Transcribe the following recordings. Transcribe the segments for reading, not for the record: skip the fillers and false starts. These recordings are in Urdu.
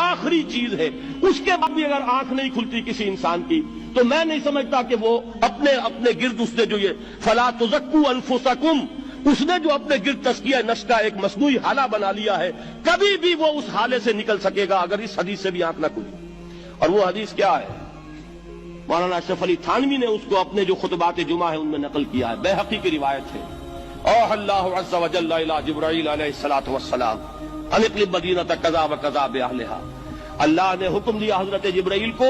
آخری چیز ہے، اس کے بعد بھی اگر آنکھ نہیں کھلتی کسی انسان کی تو میں نہیں سمجھتا کہ وہ اپنے گرد اس نے جو یہ فلا تزکوا انفسکم، اس نے جو اپنے گرد تزکیہ نفس کا ایک مصنوعی حالہ بنا لیا ہے، کبھی بھی وہ اس حالے سے نکل سکے گا اگر اس حدیث سے بھی آنکھ نہ کھلی۔ اور وہ حدیث کیا ہے؟ مولانا اشرف علی تھانوی نے اس کو اپنے جو خطبات جمعہ ہیں ان میں نقل کیا ہے، بیہقی کی روایت ہے۔ اوحى اللہ عز وجل الى جبرائیل علیہ الصلوۃ والسلام ان اقلب مدینۃ کذا وکذا باہلھا، اللہ نے حکم دیا حضرت جبرائیل کو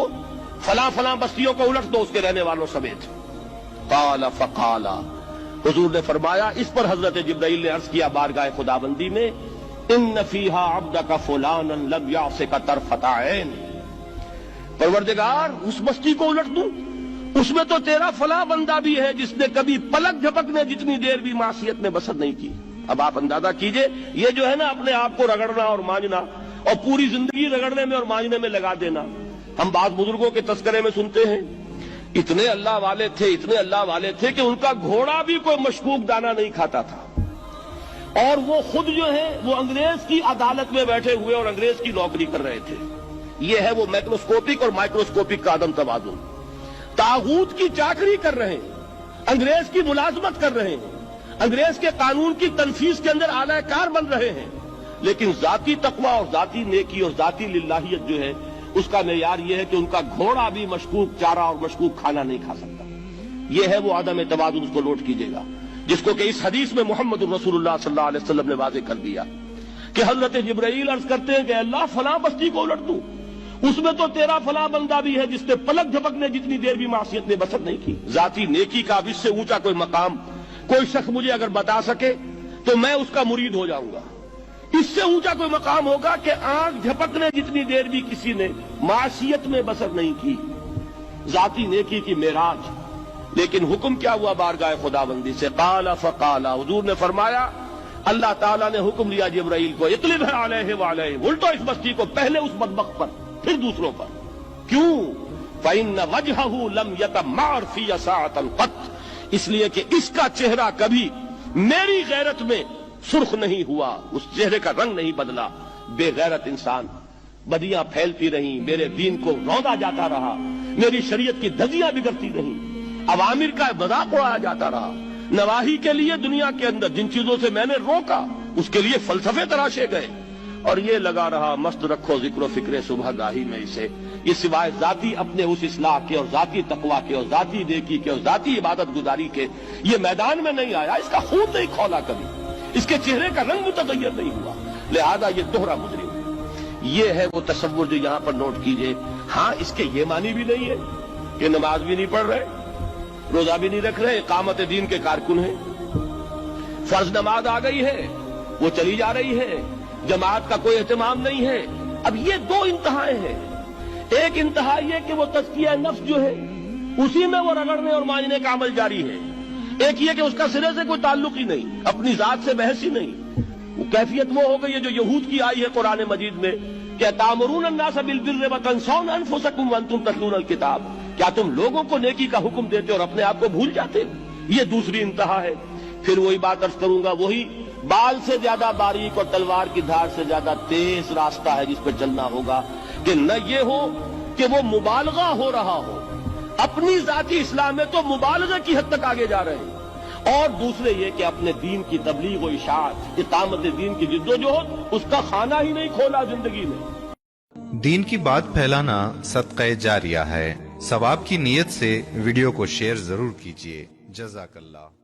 فلاں فلاں بستیوں کو الٹ دو اس کے رہنے والوں سمیت۔ قال فقال، حضور نے فرمایا، اس پر حضرت جبرائیل نے عرض کیا بارگاہ خداوندی میں، ان فیہا عبدک فلانا لم یعصک طرفۃ عین، پروردگار اس بستی کو الٹ دوں، اس میں تو تیرا فلاں بندہ بھی ہے جس نے کبھی پلک جھپکنے جتنی دیر بھی معصیت میں بسر نہیں کی۔ اب آپ اندازہ کیجئے، یہ جو ہے نا اپنے آپ کو رگڑنا اور مانجنا اور پوری زندگی رگڑنے میں اور مانجنے میں لگا دینا، ہم بعض بزرگوں کے تذکرے میں سنتے ہیں اتنے اللہ والے تھے، اتنے اللہ والے تھے کہ ان کا گھوڑا بھی کوئی مشکوک دانہ نہیں کھاتا تھا، اور وہ خود جو ہے وہ انگریز کی عدالت میں بیٹھے ہوئے اور انگریز کی نوکری کر رہے تھے۔ یہ ہے وہ میکروسکوپک اور مائکروسکوپک کا عدم توازن، طاغوت کی چاکری کر رہے ہیں، انگریز کی ملازمت کر رہے ہیں، انگریز کے قانون کی تنفیذ کے اندر اعلی کار بن رہے ہیں، لیکن ذاتی تقویٰ اور ذاتی نیکی اور ذاتی للہیت جو ہے اس کا معیار یہ ہے کہ ان کا گھوڑا بھی مشکوک چارہ اور مشکوک کھانا نہیں کھا سکتا۔ یہ ہے وہ عدم توازن، اس کو نوٹ کیجیے گا، جس کو کہ اس حدیث میں محمد الرسول اللہ صلی اللہ علیہ وسلم نے واضح کر دیا کہ حضرت جبرائیل عرض کرتے ہیں کہ اللہ فلاں بستی کو الٹ دوں، اس میں تو تیرا فلاں بندہ بھی ہے جس نے پلک جھپکنے جتنی دیر بھی معصیت میں بسر نہیں کی۔ ذاتی نیکی کا اب اس سے اونچا کوئی مقام کوئی شخص مجھے اگر بتا سکے تو میں اس کا مرید ہو جاؤں گا۔ اس سے اونچا کوئی مقام ہوگا کہ آنکھ جھپکنے جتنی دیر بھی کسی نے معصیت میں بسر نہیں کی، ذاتی نیکی کی معراج۔ لیکن حکم کیا ہوا بارگاہ خداوندی سے؟ قال فقال، حضور نے فرمایا، اللہ تعالیٰ نے حکم لیا جبرائیل کو، اقلب علیہ وعلیہ، الٹو اس بستی کو، پہلے اس بدبخت پر پھر دوسروں پر۔ کیوں؟ فإن وجهه لم يتمعر في ساعة قط، اس لیے کہ اس کا چہرہ کبھی میری غیرت میں سرخ نہیں ہوا، اس چہرے کا رنگ نہیں بدلا۔ بے غیرت انسان، بدیاں پھیلتی رہیں، میرے دین کو روندا جاتا رہا، میری شریعت کی دھجیاں بگڑتی رہیں، اوامر کا مذاق اڑایا جاتا رہا، نواہی کے لیے دنیا کے اندر جن چیزوں سے میں نے روکا اس کے لیے فلسفے تراشے گئے، اور یہ لگا رہا مست رکھو ذکر و فکر صبح گاہی میں اسے، یہ سوائے ذاتی اپنے اس اصلاح کے اور ذاتی تقویٰ کے اور ذاتی نیکی کے اور ذاتی عبادت گزاری کے یہ میدان میں نہیں آیا، اس کا خون نہیں کھولا کبھی، اس کے چہرے کا رنگ متغیر نہیں ہوا، لہذا یہ دوہرا مجرم ہے۔ یہ ہے وہ تصور جو یہاں پر نوٹ کیجئے۔ ہاں، اس کے یہ معنی بھی نہیں ہے کہ نماز بھی نہیں پڑھ رہے، روزہ بھی نہیں رکھ رہے، اقامت دین کے کارکن ہیں، فرض نماز آ گئی ہے وہ چلی جا رہی ہے، جماعت کا کوئی اہتمام نہیں ہے۔ اب یہ دو انتہائیں ہیں، ایک انتہا یہ کہ وہ تزکیہ نفس جو ہے اسی میں وہ رگڑنے اور مانجنے کا عمل جاری ہے، ایک یہ کہ اس کا سرے سے کوئی تعلق ہی نہیں، اپنی ذات سے بحث ہی نہیں۔ وہ کیفیت وہ ہو گئی ہے جو یہود کی آئی ہے قرآن مجید میں کہ تامرون الناس بالبر وتنسون انفسکم وانتم تتلون الکتاب، کیا تم لوگوں کو نیکی کا حکم دیتے اور اپنے آپ کو بھول جاتے؟ یہ دوسری انتہا ہے۔ پھر وہی بات عرض کروں گا، وہی بال سے زیادہ باریک اور تلوار کی دھار سے زیادہ تیز راستہ ہے جس پہ چلنا ہوگا، کہ نہ یہ ہو کہ وہ مبالغہ ہو رہا ہو، اپنی ذاتی اصلاح میں تو مبالغہ کی حد تک آگے جا رہے ہیں، اور دوسرے یہ کہ اپنے دین کی تبلیغ و اشاعت، اقامت دین کی جدوجہد، اس کا خانہ ہی نہیں کھولا زندگی میں۔ دین کی بات پھیلانا صدقہ جاریہ ہے، ثواب کی نیت سے ویڈیو کو شیئر ضرور کیجیے۔ جزاک اللہ۔